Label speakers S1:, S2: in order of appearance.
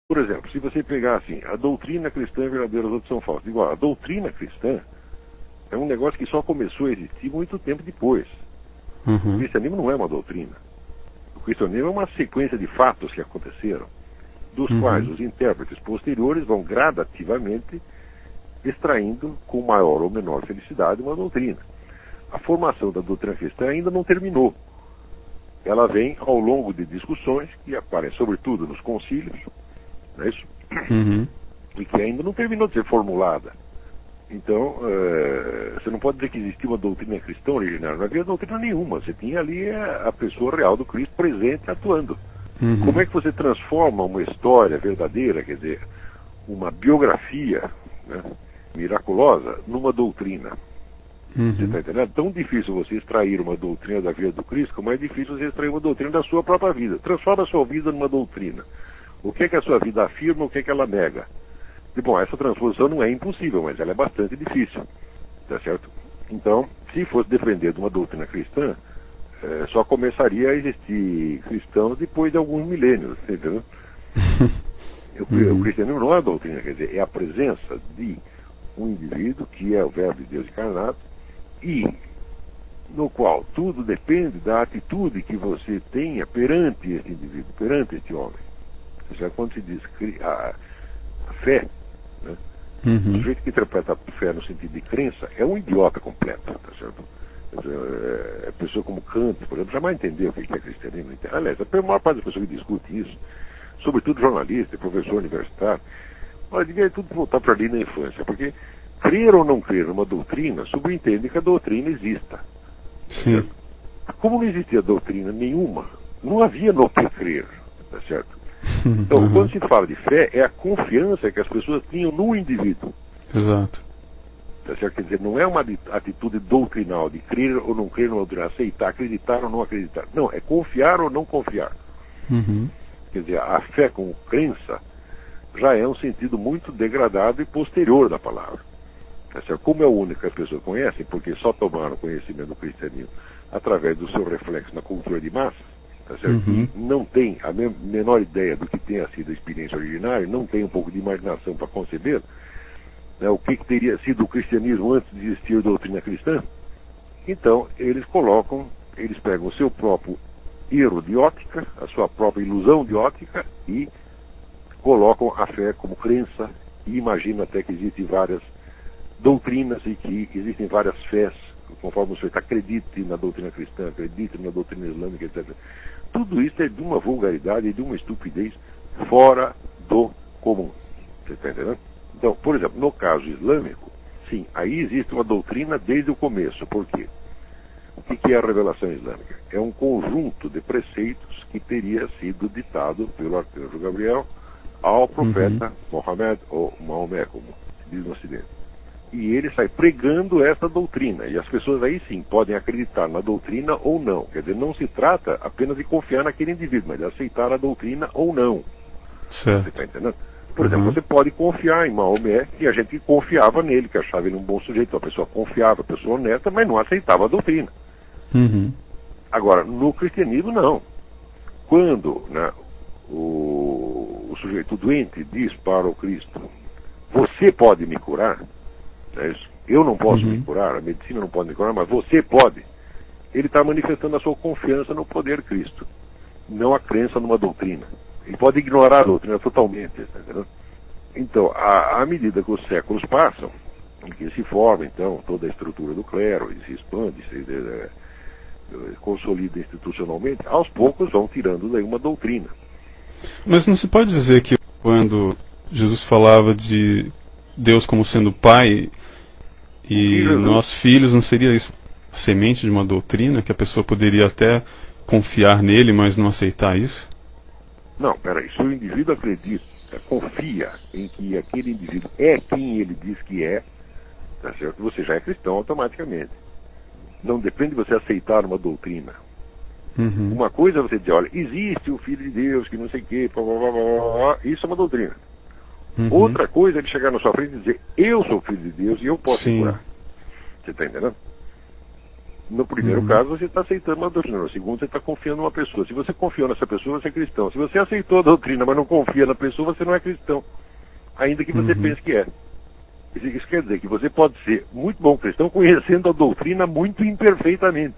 S1: Por exemplo, se você pegar assim, a doutrina cristã é verdadeira, os outros são falsos. Igual, a doutrina cristã é um negócio que só começou a existir muito tempo depois. O cristianismo não é uma doutrina. O cristianismo é uma sequência de fatos que aconteceram, dos quais os intérpretes posteriores vão gradativamente extraindo com maior ou menor felicidade uma doutrina. A formação da doutrina cristã ainda não terminou. Ela vem ao longo de discussões que aparecem sobretudo nos concílios, não é isso? E que ainda não terminou de ser formulada. Então, você não pode dizer que existia uma doutrina cristã originária. Não havia doutrina nenhuma. Você tinha ali a pessoa real do Cristo presente, atuando. Como é que você transforma uma história verdadeira, quer dizer, uma biografia, né, miraculosa, numa doutrina? Você está entendendo? É tão difícil você extrair uma doutrina da vida do Cristo, como é difícil você extrair uma doutrina da sua própria vida. Transforma a sua vida numa doutrina. O que é que a sua vida afirma, o que é que ela nega? E, bom, essa transposição não é impossível, mas ela é bastante difícil, tá certo? Então, se fosse depender de uma doutrina cristã, só começaria a existir cristãos depois de alguns milênios, entendeu? O cristianismo não é a doutrina, quer dizer, é a presença de um indivíduo que é o verbo de Deus encarnado e no qual tudo depende da atitude que você tenha perante esse indivíduo, perante este homem. Ou seja, quando se diz a fé, né, o sujeito que interpreta a fé no sentido de crença é um idiota completo, tá certo? A pessoa como Kant, por exemplo, jamais entendeu o que é cristianismo. Aliás, a maior parte das pessoas que discutem isso, sobretudo jornalista, professor universitário, devia tudo voltar para ali na infância, porque crer ou não crer numa doutrina subentende que a doutrina exista.
S2: Sim.
S1: Tá? Como não existia doutrina nenhuma, não havia no que crer, tá certo? Então, quando se fala de fé, é a confiança que as pessoas tinham no indivíduo.
S2: Exato.
S1: Tá certo? Quer dizer, não é uma atitude doutrinal de crer ou não crer numa doutrina, aceitar, acreditar ou não acreditar. Não, é confiar ou não confiar. Quer dizer, a fé como crença já é um sentido muito degradado e posterior da palavra. Tá certo? Como é o único que as pessoas conhecem, porque só tomaram conhecimento do cristianismo através do seu reflexo na cultura de massas, tá certo? E não tem a menor ideia do que tenha sido a experiência originária, não tem um pouco de imaginação para conceber, né, o que teria sido o cristianismo antes de existir a doutrina cristã. Então, eles pegam o seu próprio erro de ótica, a sua própria ilusão de ótica e colocam a fé como crença e imaginam até que existem várias doutrinas e que existem várias fés, conforme o sujeito acredite na doutrina cristã, acredite na doutrina islâmica, etc. Tudo isso é de uma vulgaridade e de uma estupidez fora do comum. Você está entendendo? Então, por exemplo, no caso islâmico, sim, aí existe uma doutrina desde o começo. Por quê? O que é a revelação islâmica? É um conjunto de preceitos que teria sido ditado pelo arcanjo Gabriel ao profeta Mohammed, ou Maomé, como se diz no Ocidente. E ele sai pregando essa doutrina. E as pessoas aí sim podem acreditar na doutrina ou não. Quer dizer, não se trata apenas de confiar naquele indivíduo, mas de aceitar a doutrina ou não.
S2: Certo.
S1: Você está entendendo? Por exemplo, você pode confiar em Maomé, e a gente confiava nele, que achava ele um bom sujeito, uma pessoa confiável, uma pessoa honesta, mas não aceitava a doutrina. Agora, no cristianismo, não. Quando, né, o sujeito doente diz para o Cristo: você pode me curar, é isso? Eu não posso me curar, a medicina não pode me curar, mas você pode. Ele está manifestando a sua confiança no poder de Cristo, não a crença numa doutrina. Ele pode ignorar a doutrina totalmente, tá entendendo? Então, à medida que os séculos passam, em que se forma, então, toda a estrutura do clero, e se expande, se consolida institucionalmente, aos poucos vão tirando daí uma doutrina.
S2: Mas não se pode dizer que quando Jesus falava de Deus como sendo Pai e nós filhos, não seria isso a semente de uma doutrina, que a pessoa poderia até confiar nele, mas não aceitar isso?
S1: Não, peraí, se o indivíduo acredita, confia em que aquele indivíduo é quem ele diz que é, tá certo? Você já é cristão automaticamente. Não depende de você aceitar uma doutrina. Uma coisa é você dizer, olha, existe o Filho de Deus, que não sei o quê, isso é uma doutrina. Outra coisa é ele chegar na sua frente e dizer, eu sou Filho de Deus e eu posso curar. Você está entendendo? No primeiro caso, você está aceitando uma doutrina. No segundo, você está confiando numa pessoa. Se você confiou nessa pessoa, você é cristão. Se você aceitou a doutrina, mas não confia na pessoa, você não é cristão. Ainda que você pense que é. Isso quer dizer que você pode ser muito bom cristão conhecendo a doutrina muito imperfeitamente.